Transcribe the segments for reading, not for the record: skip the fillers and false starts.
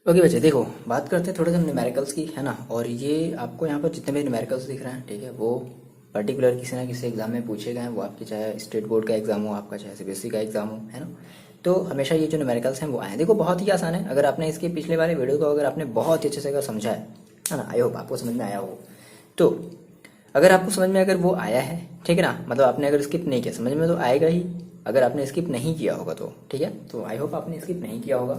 Okay बच्चे देखो, बात करते हैं थोड़े से न्यूमेरिकल्स की, है ना। और ये आपको यहाँ पर जितने भी न्यूमेरिकल्स दिख रहे हैं, ठीक है, वो पर्टिकुलर किसी ना किसी एग्जाम में पूछे गए हैं। वो आपके चाहे स्टेट बोर्ड का एग्जाम हो, आपका चाहे सीबीएसई का एग्जाम हो, है ना। तो हमेशा ये जो न्यूमेरिकल्स हैं वो आए हैं। देखो बहुत ही आसान है, अगर आपने इसके पिछले वाले वीडियो को अगर आपने बहुत ही अच्छे से अगर समझा है ना, आई होप आपको समझ में आया हो। तो अगर आपको समझ में अगर वो आया है, ठीक है ना, मतलब आपने अगर स्किप नहीं किया, समझ में तो आएगा ही। अगर आपने स्किप नहीं किया होगा तो ठीक है, तो आई होप आपने स्किप नहीं किया होगा।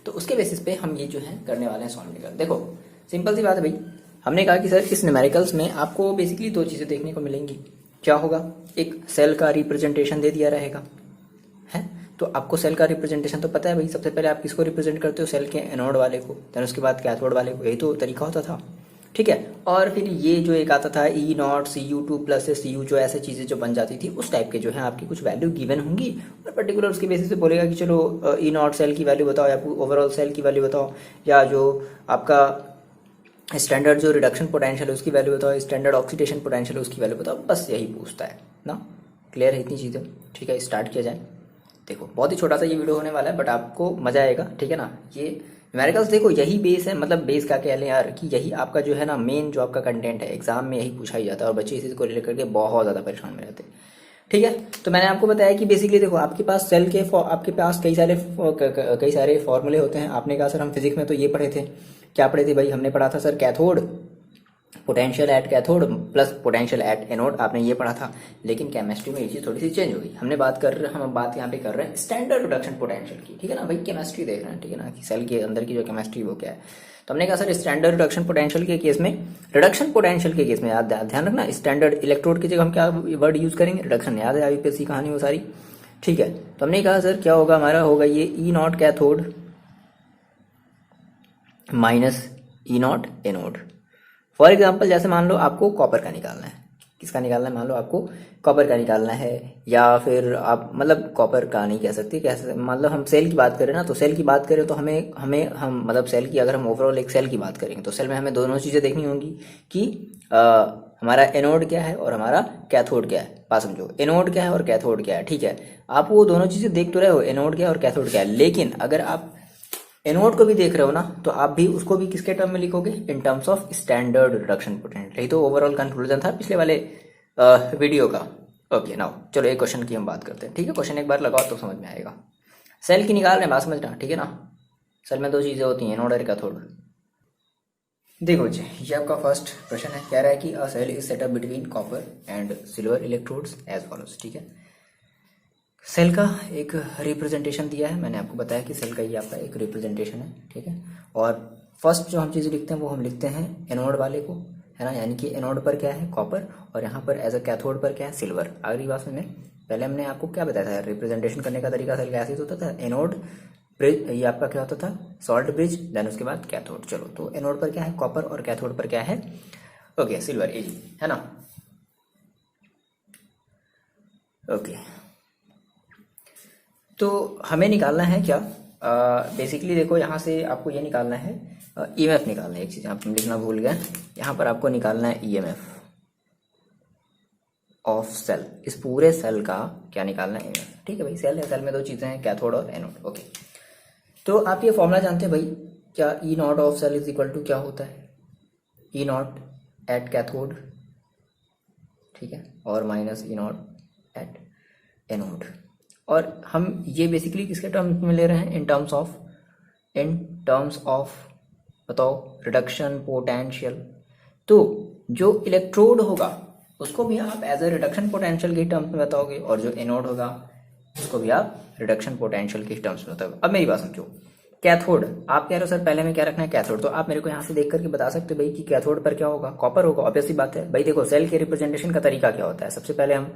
तो उसके बेसिस पे हम ये जो है करने वाले हैं सॉल्व निकाल। देखो सिंपल सी बात है भाई, हमने कहा कि सर इस न्यूमेरिकल्स में आपको बेसिकली दो चीज़ें देखने को मिलेंगी। क्या होगा, एक सेल का रिप्रेजेंटेशन दे दिया रहेगा, है। तो आपको सेल का रिप्रेजेंटेशन तो पता है भाई, सबसे पहले आप किसको रिप्रेजेंट करते हो, सेल के एनोड वाले को, देन उसके बाद कैथोड वाले को, यही तो तरीका होता था, ठीक है। और फिर ये जो एक आता था E naught C U two plus C U, जो ऐसे चीज़ें जो बन जाती थी उस टाइप के जो है आपकी कुछ वैल्यू गिवन होंगी, और पर्टिकुलर उसके बेसिस पे बोलेगा कि चलो ई नॉट सेल की वैल्यू बताओ, या ओवरऑल सेल की वैल्यू बताओ, या जो आपका स्टैंडर्ड जो रिडक्शन पोटेंशियल है उसकी वैल्यू बताओ, स्टैंडर्ड ऑक्सीडेशन पोटेंशियल है उसकी वैल्यू बताओ, बस यही पूछता है ना। क्लियर है इतनी चीज़ें, ठीक है। स्टार्ट किया जाए। देखो बहुत ही छोटा सा ये वीडियो होने वाला है, बट आपको मजा आएगा, ठीक है ना। ये न्यूमेरिकल्स देखो यही बेस है, मतलब बेस क्या कह लें यार, कि यही आपका जो है ना मेन जो आपका कंटेंट है, एग्जाम में यही पूछा ही जाता है, और बच्चे इसी को रिलेट करके बहुत ज़्यादा परेशान में रहते हैं, ठीक है। तो मैंने आपको बताया कि बेसिकली देखो आपके पास सेल के आपके पास कई सारे फॉर्मूले होते हैं। आपने कहा सर हम फिजिक्स में तो ये पढ़े थे, क्या पढ़े थे भाई, हमने पढ़ा था sir cathode potential at cathode plus potential at anode, आपने ये पढ़ा था। लेकिन केमिस्ट्री में ये चीज़ थोड़ी सी चेंज हो गई। हम बात यहाँ पे कर रहे हैं स्टैंडर्ड रिडक्शन पोटेंशियल की, ठीक है ना भाई। केमिस्ट्री देख रहे हैं, ठीक है ना, कि सेल के अंदर की जो केमिस्ट्री वो क्या है। तो हमने कहा सर स्टैंडर्ड रिडक्शन पोटेंशियल के केस में, रिडक्शन पोटेंशियल के केस में याद ध्यान रखना, स्टैंडर्ड इलेक्ट्रोड की जगह हम क्या वर्ड यूज करेंगे, रिडक्शन। याद है यूपीएससी कहानी वो सारी, ठीक है। तो हमने कहा सर क्या होगा, हमारा होगा ये E naught cathode minus E naught anode. For example जैसे मान लो आपको कॉपर का निकालना है, किसका निकालना है, मान लो आपको कॉपर का निकालना है, या फिर आप मतलब कॉपर का नहीं कह सकते, कैसे मतलब हम सेल की बात करें ना, तो सेल की बात करें तो हम मतलब सेल की, अगर हम ओवरऑल एक सेल की बात करेंगे तो सेल में हमें दोनों चीज़ें देखनी होंगी कि हमारा एनोड क्या है और हमारा कैथोड क्या है। बात समझो, एनोड क्या है और कैथोड क्या है, ठीक है। आप वो दोनों चीज़ें देख तो रहे हो, एनोड क्या है और कैथोड क्या है, लेकिन अगर आप एनोड को भी देख रहे हो ना, तो आप भी उसको भी किसके टर्म में लिखोगे, इन terms of standard reduction potential. यही तो ओवरऑल कंक्लूजन था पिछले वाले वीडियो का। ओके नाउ चलो एक क्वेश्चन की हम बात करते हैं, ठीक है। क्वेश्चन एक बार लगाओ तो समझ में आएगा। सेल की निकाल रहे हैं, बात समझना, ठीक है ना। सेल में दो चीजें होती हैं, एनोड और कैथोड। देखो जी, ये आपका फर्स्ट क्वेश्चन है, कह रहा है कि a cell is set up between copper and silver electrodes as follows, ठीक है। सेल का एक रिप्रेजेंटेशन दिया है, मैंने आपको बताया कि सेल का ये आपका एक रिप्रेजेंटेशन है, ठीक है। और फर्स्ट जो हम चीज़ लिखते हैं वो हम लिखते हैं एनोड वाले को, है ना, यानी कि एनोड पर क्या है कॉपर, और यहाँ पर एज अ कैथोड पर क्या है सिल्वर। अगली बात में पहले हमने आपको क्या बताया था, रिप्रेजेंटेशन करने का तरीका सेल का ऐसे होता था, एनोड ब्रिज, ये आपका क्या होता था, सॉल्ट ब्रिज, देन उसके बाद कैथोड। चलो तो एनोड पर क्या है कॉपर और कैथोड पर क्या है, ओके सिल्वर, एजी, है ना। ओके तो हमें निकालना है क्या, बेसिकली देखो यहाँ से आपको ये निकालना है, ईएमएफ निकालना है। एक चीज़ आप लिखना भूल गए, यहाँ पर आपको निकालना है ईएमएफ ऑफ सेल, इस पूरे सेल का क्या निकालना है, ईएमएफ, ठीक है भाई। सेल है, सेल में दो चीज़ें हैं, कैथोड और एनोड, ओके। तो आप ये फॉर्मूला जानते हैं भाई, क्या E naught of cell is equal to क्या होता है, ई नॉट एट कैथोड, ठीक है, और minus E not at anode. और हम ये बेसिकली किसके टर्म्स में ले रहे हैं, इन टर्म्स ऑफ बताओ रिडक्शन पोटेंशियल। तो जो इलेक्ट्रोड होगा उसको भी आप एज ए रिडक्शन पोटेंशियल के टर्म्स में बताओगे, और जो एनोड होगा उसको भी आप रिडक्शन पोटेंशियल के टर्म्स में बताओगे। अब मेरी बात समझो, कैथोड आप कह रहे हो सर पहले में क्या रखना है कैथोड, तो आप मेरे को यहाँ से देख करके बता सकते हो भाई कि कैथोड पर क्या होगा, कॉपर होगा, ऑब्वियसली बात है भाई। देखो सेल के रिप्रेजेंटेशन का तरीका क्या होता है, सबसे पहले हम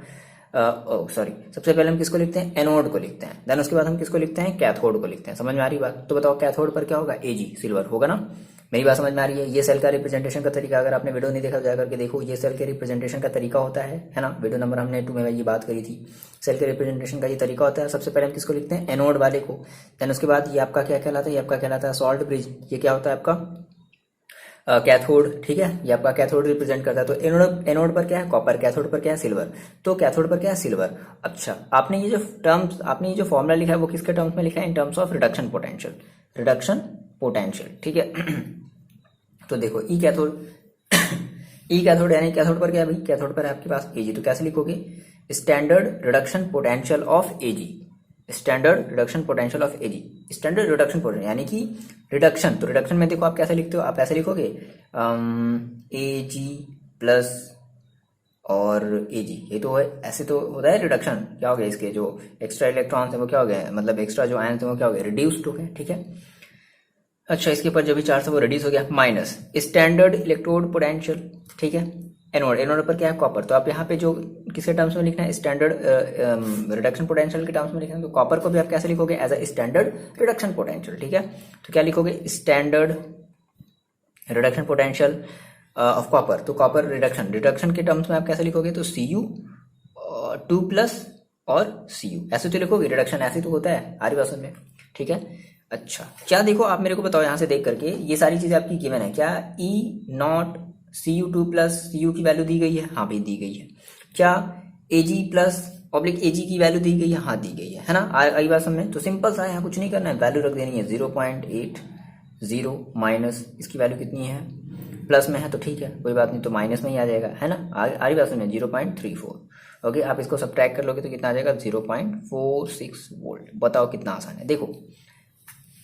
किसको लिखते हैं, एनोड को लिखते हैं, देन उसके बाद हम किसको लिखते हैं, कैथोड को लिखते हैं। समझ में आ रही बात, तो बताओ कैथोड पर क्या होगा, एजी सिल्वर होगा ना। मेरी बात समझ में आ रही है। ये सेल का रिप्रेजेंटेशन का तरीका, अगर आपने वीडियो नहीं देखा जा करके देखो, ये सेल के रिप्रेजेंटेशन का तरीका होता है ना। वीडियो नंबर हमने 2 में ये बात करी थी, सेल के रिप्रेजेंटेशन का ये तरीका होता है। सबसे पहले हम किसको लिखते हैं, एनोड वाले को, देन उसके बाद ये आपका क्या कहलाता है, ये आपका कहलाता है सॉल्ट ब्रिज, ये क्या होता है आपका कैथोड, ठीक है, ये आपका कैथोड रिप्रेजेंट करता है। तो एनोड पर क्या है कॉपर, कैथोड पर क्या है सिल्वर, तो कैथोड पर क्या है सिल्वर। अच्छा आपने ये जो फॉर्मूला लिखा है वो किसके टर्म्स में लिखा है, इन terms of reduction potential, reduction potential, ठीक है। तो देखो ई कैथोड ई कैथोड यानी कैथोड पर क्या है भाई, कैथोड पर है आपके पास Ag, तो कैसे लिखोगे, standard reduction potential of Ag, standard reduction potential of Ag, standard reduction potential यानी कि रिडक्शन, तो रिडक्शन में देखो आप कैसे लिखते हो, आप ऐसे लिखोगे Ag प्लस और Ag, ये तो है, ऐसे तो होता है रिडक्शन, क्या हो गया इसके जो एक्स्ट्रा इलेक्ट्रॉन्स है वो क्या हो गए, मतलब एक्स्ट्रा जो आयन्स है वो क्या हो गए, रिड्यूस्ड हो गए, ठीक है। अच्छा, इसके ऊपर जो भी चार्ज है वो रिड्यूस हो गया, माइनस स्टैंडर्ड इलेक्ट्रोड पोटेंशियल, ठीक है। एनोड, एनोड पर क्या है, कॉपर, तो आप यहाँ पे जो किसके टर्म्स में लिखना है, स्टैंडर्ड रिडक्शन पोटेंशियल के टर्म्स में लिखना है, तो कॉपर को भी आप कैसे लिखोगे, as a standard reduction potential, ठीक है। तो क्या लिखोगे, standard reduction potential of copper, तो कॉपर रिडक्शन, रिडक्शन के टर्म्स में आप कैसे लिखोगे, तो Cu 2+ और Cu, ऐसे तो लिखोगे, रिडक्शन ऐसे तो होता है आरी भाषा में, ठीक है। अच्छा, क्या देखो आप मेरे को बताओ यहाँ से देख करके, ये सारी चीजें आपकी गिवन है, क्या E0 Cu2+ Cu की वैल्यू दी गई है, हाँ भाई दी गई है। क्या Ag प्लस ऑब्लिक Ag की वैल्यू दी गई है, हाँ दी गई है ना, आई बात समझ में। तो सिंपल सा है, यहाँ कुछ नहीं करना है, वैल्यू रख देनी है 0.80 माइनस इसकी वैल्यू कितनी है, प्लस में है तो ठीक है कोई बात नहीं, तो माइनस में ही आ जाएगा, है ना, आ रही बात समझ में, 0.34। ओके, आप इसको सब्ट्रैक्ट कर लोगे तो कितना आ जाएगा, 0.46 वोल्ट। बताओ कितना आसान है। देखो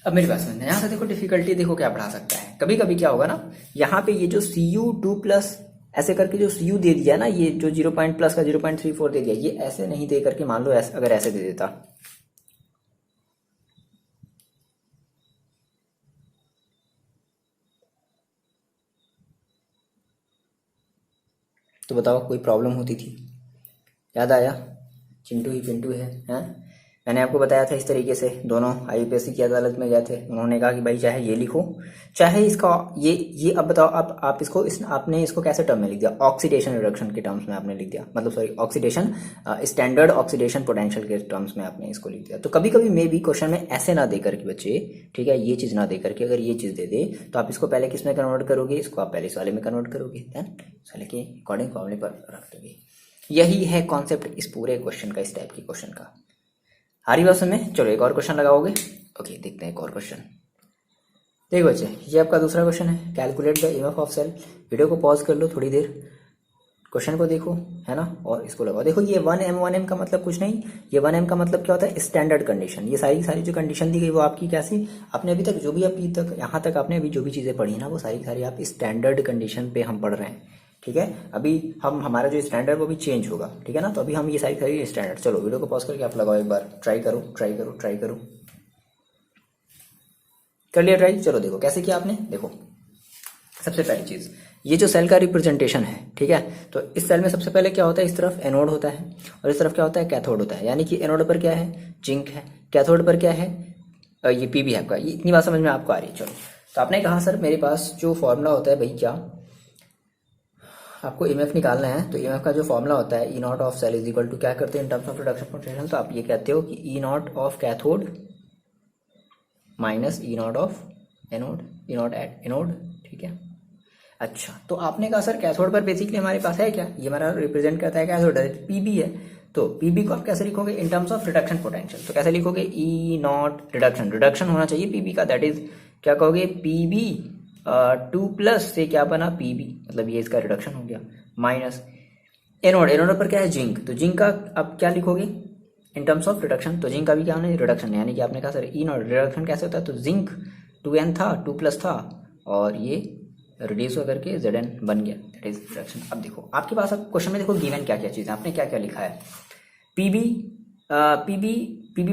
अब मेरी बात समझना, यहाँ से देखो डिफिकल्टी देखो क्या बढ़ा सकता है, कभी कभी क्या होगा ना, यहाँ पे ये जो Cu2+ ऐसे करके जो Cu दे दिया ना, ये जो 0 प्लस का 0.34 दे दिया, ये ऐसे नहीं दे करके मान लो अगर ऐसे दे देता, तो बताओ कोई प्रॉब्लम होती थी, याद आया, चिंटू ही पिंटू है, हैं? मैंने आपको बताया था इस तरीके से, दोनों IUPAC की अदालत में गए थे, उन्होंने कहा कि भाई चाहे ये लिखो चाहे इसका ये अब बताओ आप इसको आपने इसको कैसे टर्म में लिख दिया, ऑक्सीडेशन रिडक्शन के टर्म्स में आपने लिख दिया, मतलब sorry oxidation standard oxidation potential के टर्म्स में आपने इसको लिख दिया। तो कभी कभी मे बी क्वेश्चन में ऐसे ना दे करके बच्चे, ठीक है, ये चीज़ ना दे करके अगर ये चीज़ दे दे तो आप इसको पहले किस में कन्वर्ट करोगे, इसको आप पहले इस वाले में कन्वर्ट करोगे, देन इस वाले के अकॉर्डिंग फॉर्मूले पर रख दोगे। यही है कॉन्सेप्ट इस पूरे क्वेश्चन का, इस टाइप के क्वेश्चन का। हारी बात में, चलो एक और क्वेश्चन लगाओगे। ओके, देखते हैं एक और क्वेश्चन। देखो बच्चे, ये आपका दूसरा क्वेश्चन है, calculate the EMF of cell. Video को पॉज कर लो थोड़ी देर, क्वेश्चन को देखो, है ना, और इसको लगाओ। देखो ये 1m का मतलब कुछ नहीं, ये 1m का मतलब क्या होता है, स्टैंडर्ड कंडीशन। ये सारी जो कंडीशन दी गई वो आपकी कैसी, आपने अभी तक जो भी अभी तक यहाँ तक आपने अभी जो भी चीज़ें पढ़ी ना, वो सारी आप स्टैंडर्ड कंडीशन पे हम पढ़ रहे हैं, ठीक है। अभी हमारा जो स्टैंडर्ड वो भी चेंज होगा, ठीक है ना। तो अभी हम ये सारी स्टैंडर्ड, चलो वीडियो को पॉज करके आप लगाओ एक बार, ट्राई करो कर लिया ट्राई। चलो देखो कैसे किया आपने, देखो सबसे पहली चीज, ये जो सेल का रिप्रेजेंटेशन है, ठीक है, तो इस सेल में सबसे पहले क्या होता है, इस तरफ एनोड होता है और इस तरफ क्या होता है, कैथोड होता है। यानी कि एनोड पर क्या है, जिंक है, कैथोड पर क्या है, ये पीबी है आपका। ये इतनी बात समझ में आपको आ रही है। चलो, तो आपने कहा सर मेरे पास जो फॉर्मूला होता है भाई, क्या आपको ईएमएफ निकालना है, तो ईएमएफ का जो फॉर्मूला होता है, E0 of cell is equal to, क्या करते हैं in terms of reduction potential, तो आप ये कहते हो कि E0 of cathode minus E0 of anode, E0 at anode, ठीक है। अच्छा, तो आपने कहा सर कैथोड पर बेसिकली हमारे पास है क्या, ये हमारा रिप्रेजेंट करता है कैथोड, पीबी है, तो पीबी को आप कैसे लिखोगे, इन टर्म्स ऑफ रिडक्शन पोटेंशियल। तो कैसे लिखोगे, E0 रिडक्शन होना चाहिए पीबी का, दैट इज क्या कहोगे, पीबी 2+ से क्या बना, पीबी, मतलब ये इसका रिडक्शन हो गया, माइनस एनोड पर क्या है, जिंक, तो जिंक का आप क्या लिखोगे इन टर्म्स ऑफ रिडक्शन, तो जिंक का भी क्या होना है, रिडक्शन। यानी कि आपने कहा सर E0 रिडक्शन कैसे होता है, तो जिंक 2n था, 2+ था, और ये रिड्यूस होकर के Zn बन गया, दैट इज रिडक्शन। अब देखो आपके पास, अब क्वेश्चन में देखो गिवन क्या क्या चीज़ है, आपने क्या क्या लिखा है, पीबी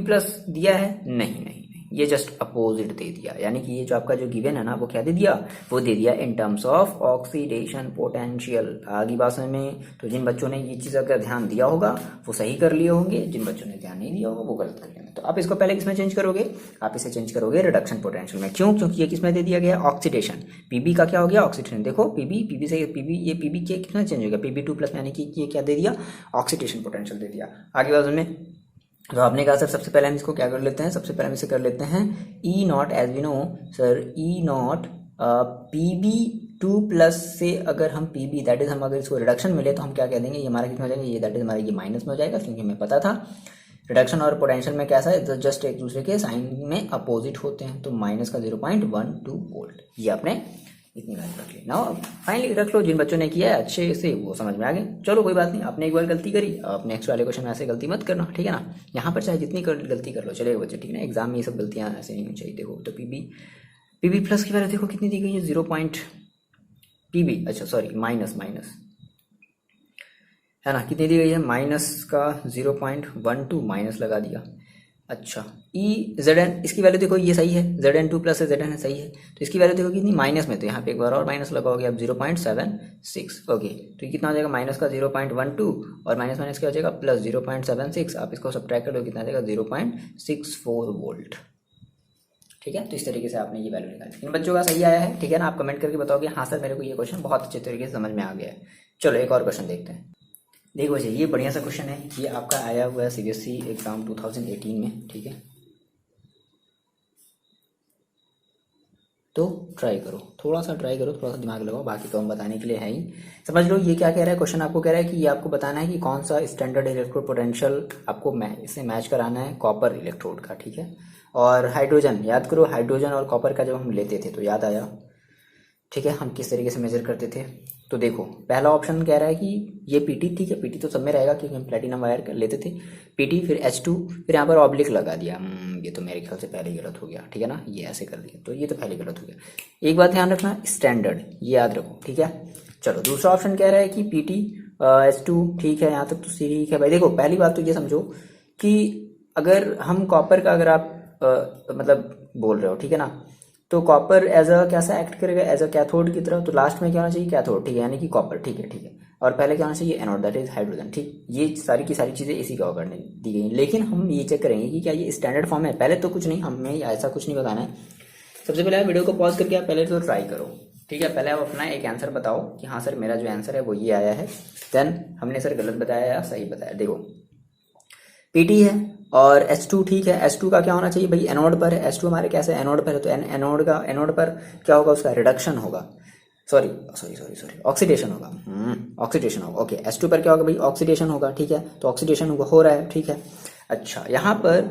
प्लस दिया है, नहीं, ये जस्ट अपोजिट दे दिया। यानी कि ये जो आपका जो गिवन है ना, वो क्या दे दिया, वो दे दिया इन टर्म्स ऑफ ऑक्सीडेशन पोटेंशियल। आगे बात में, तो जिन बच्चों ने ये चीज़ अगर ध्यान दिया होगा वो सही कर लिए होंगे, जिन बच्चों ने ध्यान नहीं दिया होगा वो गलत कर लेंगे। तो आप इसको पहले किसमें चेंज करोगे, आप इसे चेंज करोगे रिडक्शन पोटेंशियल में। क्यों, क्योंकि ये किसमें दे दिया गया, ऑक्सीडेशन। पीबी का क्या हो गया, ऑक्सीडेशन। देखो पीबी से पीबी के कितना चेंज हो गया, pb2+, यानी कि ये क्या दे दिया, ऑक्सीडेशन पोटेंशियल दे दिया। आगे बात में, तो आपने कहा सर सबसे पहले हम इसको क्या कर लेते हैं, सबसे पहले हम इसे कर लेते हैं E0 as we know sir, E0 pb2+ से अगर हम pb, दैट इज हम अगर इसको रिडक्शन मिले तो हम क्या कह देंगे, ये हमारा कितना हो जाएगा, ये दैट इज हमारा ये माइनस में हो जाएगा, क्योंकि हमें पता था रिडक्शन और पोटेंशियल में कैसा है, जस्ट एक दूसरे के साइन में अपोजिट होते हैं, तो माइनस का 0.12 वोल्ट, ये आपने इतनी वैल्यू रख ली। नाउ फाइनली रख लो, जिन बच्चों ने किया है अच्छे से वो समझ में आ गए। चलो कोई बात नहीं, आपने एक बार गलती करी, अपने नेक्स्ट वाले क्वेश्चन में ऐसे गलती मत करना, ठीक है ना। यहाँ पर चाहे जितनी गलती कर लो चलेगा बच्चे, ठीक है ना। एग्जाम में ये सब गलतियाँ ऐसे नहीं होनी चाहिए। देखो तो पीबी प्लस की वैल्यू देखो कितनी दी गई है, 0. पीबी अच्छा सॉरी माइनस है ना, कितनी दी गई है, माइनस का 0.12 माइनस लगा दिया। अच्छा ई जेड एन, इसकी वैल्यू देखो ये सही है, ZN2 प्लस जेड एन सही है, तो इसकी वैल्यू देखो कितनी माइनस में, तो यहाँ पे एक बार और माइनस लगाओगे अब 0.76। ओके तो ये कितना हो जाएगा, माइनस का 0.12 और माइनस माइनस क्या हो जाएगा प्लस 0.76। आप इसको सब्ट्रैक्ट कर लो, कितना आ जाएगा 0.64 वोल्ट। ठीक है, तो इस तरीके से आपने ये वैल्यू निकाली। इन बच्चों का सही आया है, ठीक है ना। आप कमेंट करके बताओगे हाँ सर मेरे को ये क्वेश्चन बहुत अच्छे तरीके से समझ में आ गया है। चलो एक और क्वेश्चन देखते हैं। देखो बच्चे ये बढ़िया सा क्वेश्चन है, ये आपका आया हुआ है CBSE एग्जाम 2018 में, ठीक है। तो ट्राई करो, थोड़ा सा ट्राई करो, थोड़ा सा दिमाग लगाओ, बाकी तो हम बताने के लिए है ही। समझ लो ये क्या कह रहा है क्वेश्चन, आपको कह रहा है कि ये आपको बताना है कि कौन सा स्टैंडर्ड इलेक्ट्रोड पोटेंशियल आपको इससे मैच कराना है कॉपर इलेक्ट्रोड का, ठीक है। और हाइड्रोजन, याद करो हाइड्रोजन और कॉपर का जब हम लेते थे तो याद आया, ठीक है, हम किस तरीके से मेजर करते थे। तो देखो पहला ऑप्शन कह रहा है कि ये पीटी, ठीक है, पीटी तो सब में रहेगा क्योंकि हम प्लेटिनम वायर लेते थे, पीटी फिर H2, फिर यहाँ पर ऑब्लिक लगा दिया। ये तो मेरे ख्याल से पहले ही गलत हो गया, ठीक है ना, ये ऐसे कर दिया तो ये तो पहले गलत हो गया। एक बात ध्यान रखना, स्टैंडर्ड ये याद रखो, ठीक है। चलो दूसरा ऑप्शन कह रहा है कि पीटी H2, ठीक है, यहाँ तक तो ठीक है भाई। देखो पहली बात तो ये समझो कि अगर हम कॉपर का, अगर आप मतलब बोल रहे हो, ठीक है ना, तो कॉपर एज अ कैसा एक्ट करेगा, एज अ कैथोड की तरह, तो लास्ट में क्या होना चाहिए कैथोड, ठीक है, यानी कि कॉपर, ठीक है ठीक है। और पहले क्या होना चाहिए एनोड, दैट इज हाइड्रोजन, ठीक। ये सारी की सारी चीजें इसी के अकॉर्डिंग दी गई। लेकिन हम ये चेक करेंगे कि क्या ये स्टैंडर्ड फॉर्म है, पहले तो कुछ नहीं, हमें ऐसा कुछ नहीं बताना है। सबसे पहले आप वीडियो को पॉज करके आप पहले तो ट्राई करो, ठीक है। पहले आप अपना एक आंसर बताओ कि हाँ सर मेरा जो आंसर है वो ये आया है, देन हमने सर गलत बताया या सही बताया। देखो पीटी है और H2, ठीक है, H2 का क्या होना चाहिए भाई, एनोड पर है, H2 हमारे कैसे एनोड पर है, तो एनोड पर क्या होगा, उसका रिडक्शन होगा, सॉरी ऑक्सीडेशन होगा, ऑक्सीडेशन होगा। ओके H2 पर क्या होगा भाई, ऑक्सीडेशन होगा, ठीक है, तो ऑक्सीडेशन हो रहा है, ठीक है। अच्छा यहाँ पर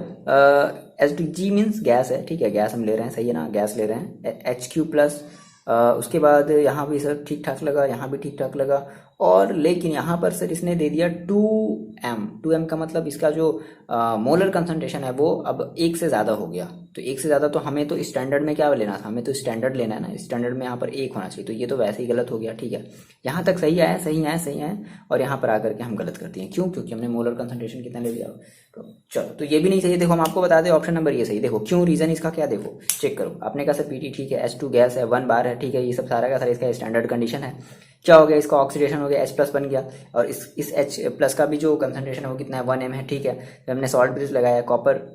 H2G मीन्स गैस है, ठीक है, गैस हम ले रहे हैं, सही है ना, गैस ले रहे हैं, HQ प्लस, उसके बाद यहाँ भी सर ठीक ठाक लगा, यहाँ भी ठीक ठाक लगा, और लेकिन यहाँ पर सर इसने दे दिया 2m का मतलब इसका जो मोलर कंसंट्रेशन है वो अब 1 से ज़्यादा हो गया। तो 1 से ज़्यादा, तो हमें तो स्टैंडर्ड में क्या लेना था, हमें तो स्टैंडर्ड लेना है ना, स्टैंडर्ड में यहाँ पर 1 होना चाहिए, तो ये तो वैसे ही गलत हो गया, ठीक है। यहाँ तक सही आया, सही आया, और यहाँ पर आकर के हम गलत करते हैं, क्यों, क्योंकि हमने मोलर कंसंट्रेशन कितना ले लिया। तो चलो तो ये भी नहीं सही, देखो हम आपको बता दें ऑप्शन नंबर ये सही, देखो क्यों, रीजन इसका क्या, देखो चेक करो, आपने कहा सर पीटी ठीक है, H2 गैस है, 1 बार है, ठीक है, ये सब सारा का सारा इसका स्टैंडर्ड कंडीशन है। क्या हो गया, इसका ऑक्सीडेशन हो गया, H प्लस बन गया, और इस H प्लस का भी जो कंसंट्रेशन है वो कितना है, 1m है, ठीक है। तो हमने सॉल्ट ब्रिज लगाया, कॉपर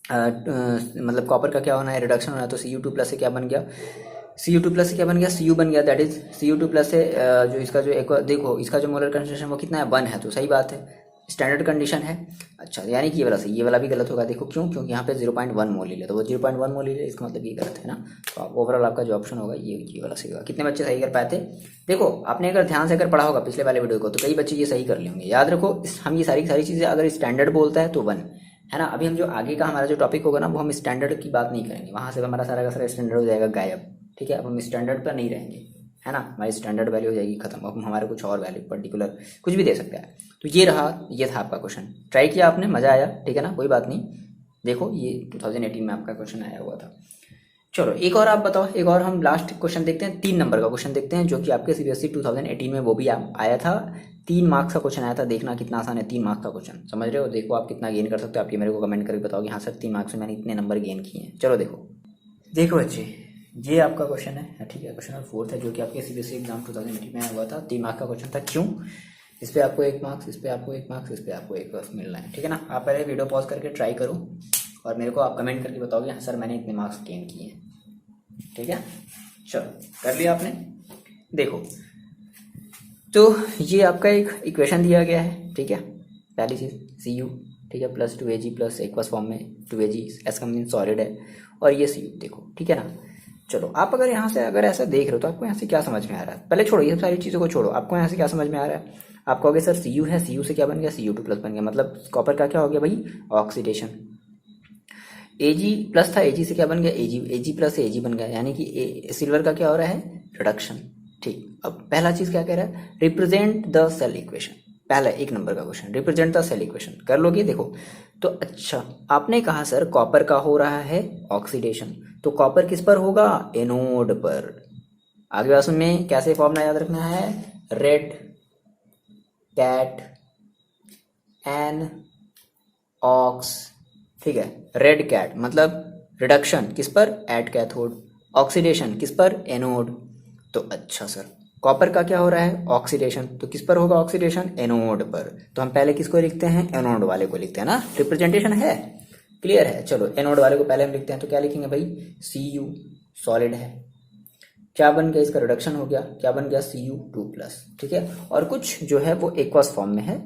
मतलब कॉपर का क्या होना है, रिडक्शन होना है, तो Cu2 प्लस से क्या बन गया, Cu2 प्लस से क्या बन गया, Cu बन गया, दैट इज Cu2 प्लस से जो इसका जो एक देखो इसका जो मोलर कंसंट्रेशन वो कितना है, 1 है, तो सही बात है, स्टैंडर्ड कंडीशन है। अच्छा यानी कि ये वाला सही, ये वाला भी गलत होगा, देखो क्यों, क्योंकि यहाँ पे 0.1 मोल ले लिया, तो वो 0.1 मोल ले लिया, इसका मतलब ये गलत है ना। तो आप ओवरऑल आपका जो ऑप्शन होगा ये वाला सही होगा। कितने बच्चे सही कर पाए थे, देखो आपने अगर ध्यान से अगर पढ़ा होगा पिछले वाले वीडियो को तो कई बच्चे ये सही कर लेंगे। याद रखो हम ये सारी चीज़ें अगर स्टैंडर्ड बोलता है तो 1 है ना। अभी हम जो आगे का हमारा जो टॉपिक होगा ना वो हम स्टैंडर्ड की बात नहीं करेंगे, वहाँ से हमारा सारा का सारा स्टैंडर्ड हो जाएगा गायब, ठीक है। अब हम स्टैंडर्ड पर नहीं रहेंगे, है ना, हमारी स्टैंडर्ड वैल्यू हो जाएगी खत्म, अब हमारे कुछ और वैल्यू पर्टिकुलर कुछ भी दे सकता है। तो ये रहा, ये था आपका क्वेश्चन, ट्राई किया आपने, मज़ा आया, ठीक है ना, कोई बात नहीं। देखो ये 2018 में आपका क्वेश्चन आया हुआ था। चलो एक और आप बताओ, एक और हम लास्ट क्वेश्चन देखते हैं, 3 नंबर का क्वेश्चन देखते हैं जो कि आपके CBSE 2018 में वो भी आया था, 3 मार्क्स का क्वेश्चन आया था। देखना कितना आसान है, 3 मार्क्स का क्वेश्चन, समझ रहे हो, देखो आप कितना गेन कर सकते हो, आप ये मेरे को कमेंट करके बताओगे हाँ सर 3 मार्क्स में मैंने इतने नंबर गेन किए हैं। चलो देखो बच्चे ये आपका क्वेश्चन है, ठीक है, क्वेश्चन नंबर 4 है जो कि आपके CBSE एग्जाम 2018 में आया हुआ था, 3 मार्क्स का क्वेश्चन था। क्यों, इस पर आपको 1 मार्क्स, इस पर आपको 1 मार्क्स, इस पर आपको 1 मार्क्स मिल रहा है, ठीक है ना। आप पहले वीडियो पॉज करके ट्राई करो और मेरे को आप कमेंट करके बताओगे हाँ सर मैंने इतने मार्क्स गेन किए हैं, ठीक है। चलो कर लिया आपने, देखो तो ये आपका एक इक्वेशन दिया गया है, ठीक है। पहली चीज़ Cu, ठीक है, plus 2Ag plus aqueous form में 2Ag, एस का मीन सॉलिड है, और ये Cu देखो, ठीक है ना। चलो आप अगर यहाँ से अगर ऐसा देख रहे हो तो आपको यहाँ से क्या समझ में आ रहा है, पहले छोड़ो ये सब सारी चीज़ों को छोड़ो, आपको यहाँ से क्या समझ में आ रहा है, आप कहोगे सर Cu है, Cu से क्या बन गया, Cu2+ बन गया, मतलब कॉपर का क्या हो गया भाई, ऑक्सीडेशन। Ag प्लस था, Ag से क्या बन गया, Ag प्लस से Ag बन गया, यानी कि सिल्वर का क्या हो रहा है, रिडक्शन। ठीक, अब पहला चीज क्या कह रहा है, रिप्रेजेंट द सेल इक्वेशन। पहला 1 नंबर का question, represent the cell equation कर लोगे, देखो तो अच्छा आपने कहा सर कॉपर का हो रहा है ऑक्सीडेशन, तो कॉपर किस पर होगा, एनोड पर। आगे बात में कैसे फॉर्मूला याद रखना है, रेड कैट एन ऑक्स, ठीक है, रेड कैट मतलब रिडक्शन किस पर, एट कैथोड, ऑक्सीडेशन किस पर, एनोड। तो अच्छा सर कॉपर का क्या हो रहा है, ऑक्सीडेशन, तो किस पर होगा ऑक्सीडेशन, एनोड पर। तो हम पहले किसको लिखते हैं, एनोड वाले को लिखते हैं ना, रिप्रेजेंटेशन है, क्लियर है। चलो एनोड वाले को पहले हम लिखते हैं, तो क्या लिखेंगे भाई, Cu सॉलिड है, क्या बन गया, इसका रिडक्शन हो गया, क्या बन गया, Cu2+, ठीक है। और कुछ जो है वो एक्वस फॉर्म में है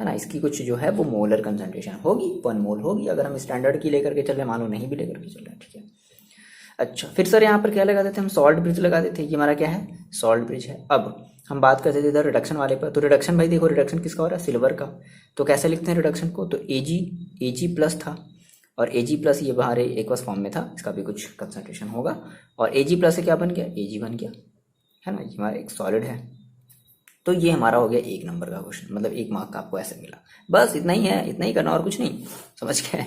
ना, इसकी कुछ जो है वो मोलर कंसंट्रेशन होगी, 1 मोल होगी, अगर हम स्टैंडर्ड की लेकर के चल रहे, मान लो नहीं भी लेकर के चल रहे हैं, ठीक है। अच्छा फिर सर यहाँ पर क्या लगा देते हैं हम, सॉल्ट ब्रिज लगा देते हैं, ये हमारा क्या है, सॉल्ट ब्रिज है। अब हम बात करते थे इधर रिडक्शन वाले पर, तो रिडक्शन भाई देखो, रिडक्शन किसका हो रहा है, सिल्वर का, तो कैसे लिखते हैं रिडक्शन को, तो Ag+ था, और Ag+ ये बाहर एक्वस फॉर्म में था, इसका भी कुछ कंसंट्रेशन होगा, और Ag+ से क्या बन गया, Ag बन गया, है ना, ये हमारा एक सॉलिड है। तो ये हमारा हो गया 1 नंबर का क्वेश्चन, मतलब 1 मार्क का आपको ऐसे मिला, बस इतना ही है, इतना ही करना और कुछ नहीं, समझ गए।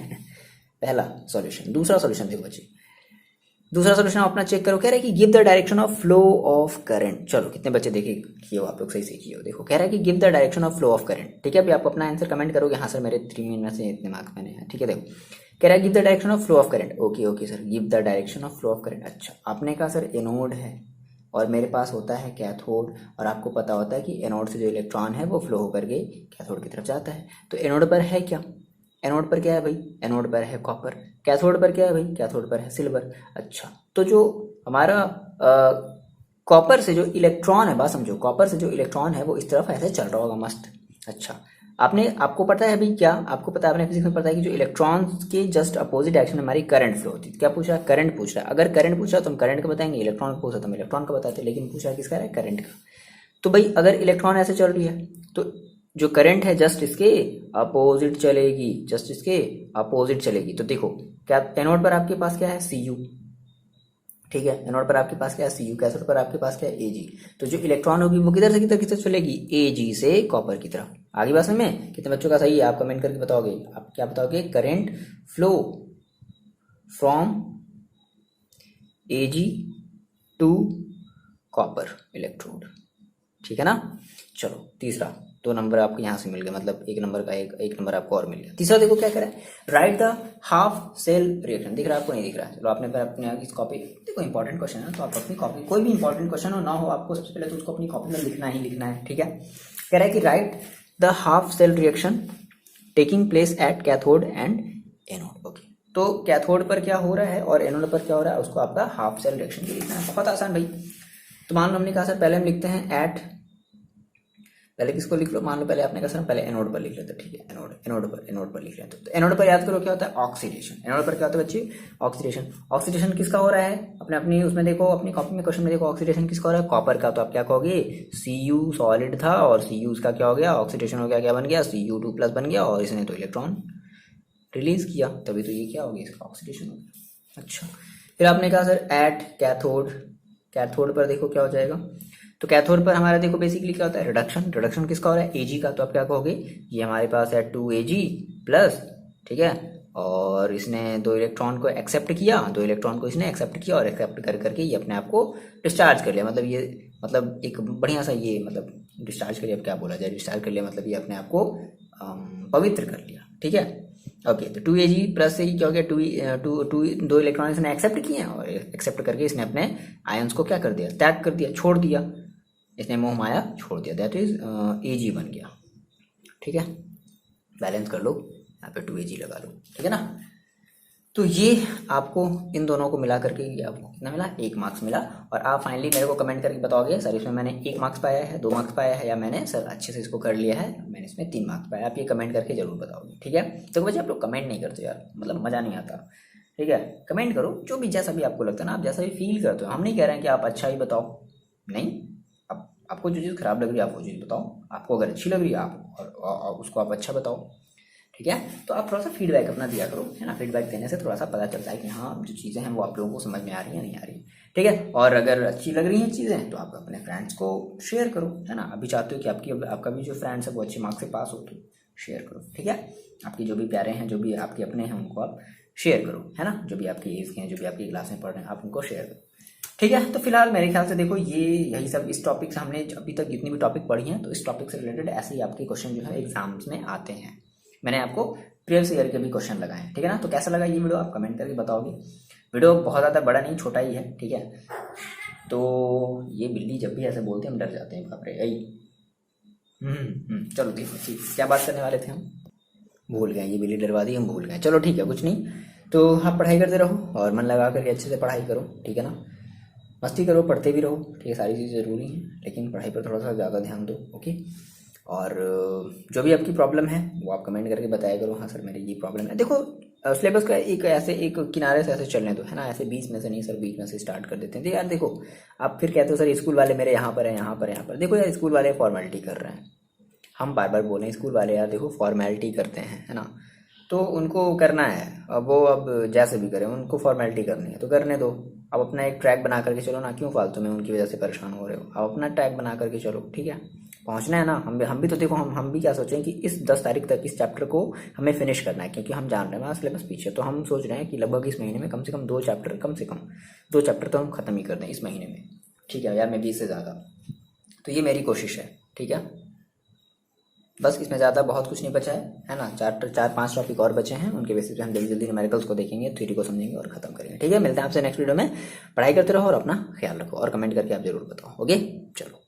पहला सॉल्यूशन। दूसरा सॉल्यूशन देखो बच्चे, दूसरा सॉल्यूशन अपना चेक करो, कह रहा है कि give the direction of flow of current. चलो कितने बच्चे देखे किए हो आप लोग, सही से किए हो, देखो कह रहा है कि give the direction of flow of current, ठीक है। अभी आप अपना आंसर कमेंट करोगे, हाँ सर मेरे 3 में से इतने मार्क्स मैंने हैं, ठीक है। देखो कह रहा है give the direction of flow of current, okay okay sir, give the direction of flow of current. अच्छा आपने कहा सर एनोड है और मेरे पास होता है कैथोड, और आपको पता होता है कि एनोड से जो इलेक्ट्रॉन है वो फ्लो होकर के कैथोड की तरफ जाता है, तो एनोड पर है क्या, एनोड पर क्या है भाई, एनोड पर है कॉपर, कैथोड पर क्या है भाई, कैथोड पर है सिल्वर। अच्छा तो जो हमारा कॉपर से जो इलेक्ट्रॉन है, बात समझो, कॉपर से जो इलेक्ट्रॉन है वो इस तरफ ऐसे चल रहा होगा मस्त। अच्छा आपको पता है अभी क्या, आपको पता है, आपने फिजिक्स में पता है कि जो इलेक्ट्रॉन्स के जस्ट अपोजिट डायरेक्शन में हमारी करंट फ्लो होती है। क्या पूछ रहा है, करंट पूछ रहा है, अगर करंट पूछ रहा है तो हम करंट का बताएंगे, इलेक्ट्रॉन को पूछ रहा है तो हम इलेक्ट्रॉन का बताते हैं, लेकिन पूछ रहा है किसका है, करंट का। तो भाई अगर इलेक्ट्रॉन ऐसे चल रही है तो जो करंट है जस्ट इसके अपोजिट चलेगी, जस्ट इसके अपोजिट चलेगी। तो देखो क्या एनोड पर आपके पास क्या है, Cu, ठीक है, एनोड पर आपके पास क्या है, Cu, कैथोड पर आपके पास क्या है, Ag। तो जो इलेक्ट्रॉन होगी वो किधर से किधर किधर चलेगी, Ag से कॉपर की तरफ। आगे बात में कितने बच्चों का सही है, आप कमेंट करके बताओगे, आप क्या बताओगे, current flow from Ag to copper electrode, ठीक है ना। चलो तीसरा, 2 नंबर आपको यहाँ से मिल गए, मतलब 1 नंबर का एक नंबर आपको और मिल गया। तीसरा देखो क्या करा है, write the half cell reaction, दिख रहा है आपको, नहीं दिख रहा है, चलो आपने अपने इस कॉपी, देखो इंपॉर्टेंट क्वेश्चन है तो आप अपनी कॉपी, कोई भी इंपॉर्टेंट क्वेश्चन हो ना हो, आपको सबसे पहले तो उसको अपनी कॉपी में लिखना ही लिखना है, ठीक है। कह रहा है कि write the half cell reaction taking place at cathode and anode, okay. तो कैथोड पर क्या हो रहा है और एनोड पर क्या हो रहा है, उसको आपका हाफ सेल रिएक्शन भी लिखना है, बहुत आसान भाई। तो मान लो हमने कहा सर पहले हम लिखते हैं एट, पहले किसको लिख लो, मान लो पहले आपने कहा सर पहले एनोड पर लिख लेते, ठीक है, एनोड पर लिख लेते। तो एनोड पर याद करो क्या होता है, ऑक्सीडेशन। एनोड पर क्या होता है बच्चे, ऑक्सीडेशन। ऑक्सीडेशन किसका हो रहा है, अपनी उसमें देखो, अपनी कॉपी में क्वेश्चन में देखो, ऑक्सीडेशन किसका हो रहा है, कॉपर का। तो आप क्या कहोगे, Cu सॉलिड था और Cu उसका क्या हो गया, ऑक्सीडेशन हो गया, क्या बन गया, Cu2+ बन गया, और इसने तो इलेक्ट्रॉन रिलीज किया, तभी तो ये क्या हो गया, इसका ऑक्सीडेशन हो गया। अच्छा फिर आपने कहा सर एट कैथोड, कैथोड पर देखो क्या हो जाएगा, तो कैथोड पर हमारा देखो बेसिकली क्या होता है, रिडक्शन। रिडक्शन किसका हो रहा है, Ag का। तो आप क्या कहोगे, ये हमारे पास है 2Ag+, ठीक है, और इसने 2 इलेक्ट्रॉन को एक्सेप्ट किया, 2 इलेक्ट्रॉन को इसने एक्सेप्ट किया, और एक्सेप्ट कर करके ये अपने आप को डिस्चार्ज कर लिया, मतलब ये मतलब एक बढ़िया सा ये मतलब डिस्चार्ज कर लिया, अब क्या बोला जाए, डिस्चार्ज कर लिया मतलब ये अपने आप को पवित्र कर लिया, ठीक है। ओके तो 2Ag+ से क्या हो गया, 2 इलेक्ट्रॉन इसने एक्सेप्ट किए और एक्सेप्ट करके इसने अपने आयंस को क्या कर दिया, त्याग कर दिया, छोड़ दिया, इसने मोह माया छोड़ दिया, दैट इज Ag बन गया, ठीक है। बैलेंस कर लो, यहाँ पे 2Ag लगा लो, ठीक है ना। तो ये आपको इन दोनों को मिला करके ये आपको कितना मिला, 1 मार्क्स मिला। और आप फाइनली मेरे को कमेंट करके बताओगे सर इसमें मैंने 1 मार्क्स पाया है, 2 मार्क्स पाया है, या मैंने सर अच्छे से इसको कर लिया है, मैंने इसमें 3 मार्क्स पाया। आप ये कमेंट करके जरूर बताओगे, ठीक है। तो वजह आप लोग कमेंट नहीं करते यार, मतलब मज़ा नहीं आता, ठीक है। कमेंट करो जो भी, जैसा भी आपको लगता है ना, आप जैसा भी फील करते हो, हम नहीं कह रहे हैं कि आप अच्छा ही बताओ, नहीं, आपको जो चीज़ खराब लग रही है आप वो चीज़ बताओ, आपको अगर अच्छी लग रही है आप और उसको आप अच्छा बताओ, ठीक है। तो आप थोड़ा सा फीडबैक अपना दिया करो, है ना। फीडबैक देने से थोड़ा सा पता चलता है कि हाँ जो चीज़ें हैं वो आप लोगों को समझ में आ रही हैं नहीं आ रही, ठीक है। और अगर अच्छी लग रही हैं चीज़ें तो आप अपने फ्रेंड्स को शेयर करो, है ना। अभी चाहते हो कि आपका भी जो फ्रेंड्स है वो अच्छे मार्क्स से पास हो तो शेयर करो, ठीक है। आपके जो भी प्यारे हैं, जो भी आपके अपने हैं, उनको आप शेयर करो, है ना। जो भी आपकी एज के हैं, जो भी आपकी क्लास में पढ़ रहे हैं, आप उनको शेयर करो, ठीक है। तो फिलहाल मेरे ख्याल से देखो ये यही सब इस टॉपिक से हमने अभी तक जितनी भी टॉपिक पढ़ी हैं तो इस टॉपिक से रिलेटेड ऐसे ही आपके क्वेश्चन जो है एग्जाम्स में आते हैं। मैंने आपको प्रीवियस ईयर के भी क्वेश्चन लगाए हैं, ठीक है ना। तो कैसा लगा ये वीडियो आप कमेंट करके बताओगे। वीडियो बहुत ज़्यादा बड़ा नहीं, छोटा ही है, ठीक है। तो ये बिल्ली जब भी ऐसे बोलते हैं हम डर जाते हैं, बाप रे। चलो ठीक है, क्या बात करने वाले थे हम, भूल गए। ये बिल्ली डरवा दी, हम भूल गए। चलो ठीक है, कुछ नहीं। तो आप पढ़ाई करते रहो और मन लगा करके अच्छे से पढ़ाई करो, ठीक है ना। मस्ती करो, पढ़ते भी रहो, ठीक है। सारी चीज़ें ज़रूरी हैं लेकिन पढ़ाई पर थोड़ा सा ज़्यादा ध्यान दो, ओके। और जो भी आपकी प्रॉब्लम है वो आप कमेंट करके बताया करो, हाँ सर मेरी ये प्रॉब्लम है। देखो सिलेबस का एक किनारे से ऐसे चलने दो, है ना। ऐसे बीच में से नहीं सर, बीच में से स्टार्ट कर देते हैं तो यार देखो, आप फिर कहते हो सर स्कूल वाले मेरे यहाँ पर है, यहाँ पर है, यहाँ पर। देखो यार स्कूल वाले फॉर्मेलिटी कर रहे हैं, हम बार बार बोल रहे हैं स्कूल वाले यार देखो फॉर्मेलिटी करते हैं, है ना। तो उनको करना है, अब वो अब जैसे भी करें उनको फॉर्मेलिटी करनी है तो करने दो। अब अपना एक ट्रैक बना करके चलो ना, क्यों फालतू में उनकी वजह से परेशान हो रहे हो। अब अपना ट्रैक बना करके चलो, ठीक है। पहुंचना है ना, हम भी तो देखो, हम भी क्या सोचें कि इस 10 तारीख तक इस चैप्टर को हमें फिनिश करना है, क्योंकि हम जान रहे हैं हमारा सिलेबस पीछे। तो हम सोच रहे हैं कि लगभग इस महीने में कम से कम 2 चैप्टर, कम से कम 2 चैप्टर तो हम खत्म ही कर दें इस महीने में, ठीक है यार। मैं 20 से ज़्यादा, तो ये मेरी कोशिश है, ठीक है। बस इसमें ज़्यादा बहुत कुछ नहीं बचा है ना। 4-5 टॉपिक और बचे हैं, उनके बेसिस पे हम जल्दी जल्दी न्यूमेरिकल्स को देखेंगे, थ्योरी को समझेंगे और खत्म करेंगे, ठीक है। मिलते हैं आपसे नेक्स्ट वीडियो में। पढ़ाई करते रहो और अपना ख्याल रखो और कमेंट करके आप जरूर बताओ, ओके। चलो।